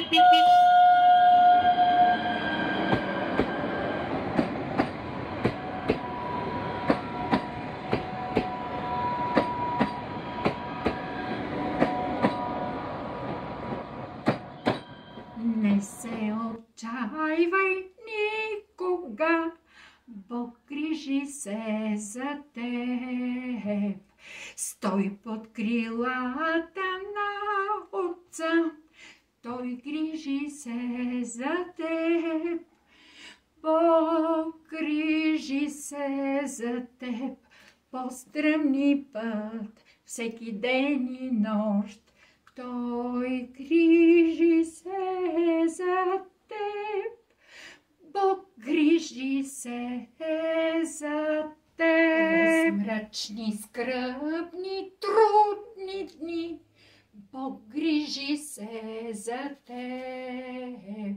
Не се отчайвай никога, Бог грижи се за теб. Стой под крилата на Отца, Той грижи се за теб. Бог грижи се за теб по стръмни път, всеки ден и нощ. Той грижи се за теб. Бог грижи се за теб. През мрачни, скръбни, трудни дни Бог грижи се за теб.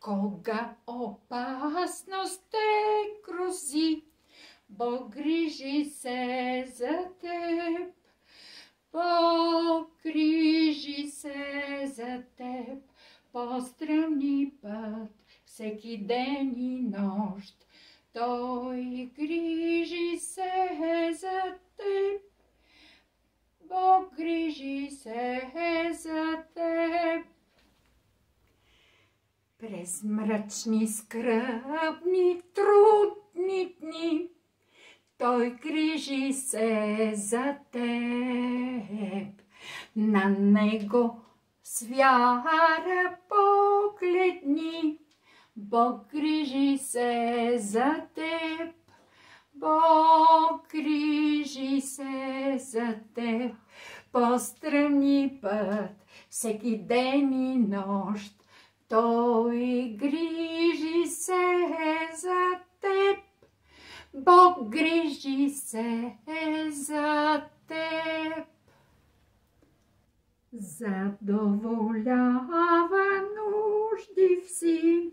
Кога опасност те грози, Бог грижи се за теб. Бог грижи се за теб по стръмни път, всеки ден и нощ. Той грижи се за теб. Бог грижи се за теб. През мрачни, скръбни, трудни дни Той грижи се за теб. На Него с вяра погледни, Бог грижи се за теб. Бог грижи се за теб по стръмни път, всеки ден и нощ. Той грижи се за теб. Бог грижи се за теб. Задоволява нужди си,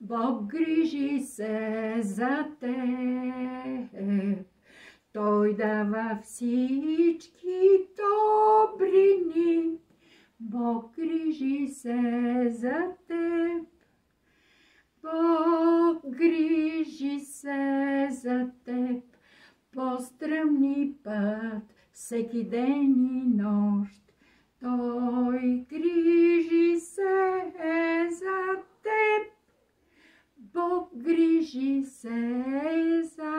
Бог грижи се за теб. Той дава всички добрини, Бог грижи се за теб. Бог грижи се за теб по стръмни път, всеки ден и нощ. Той грижи се за теб. Бог грижи се за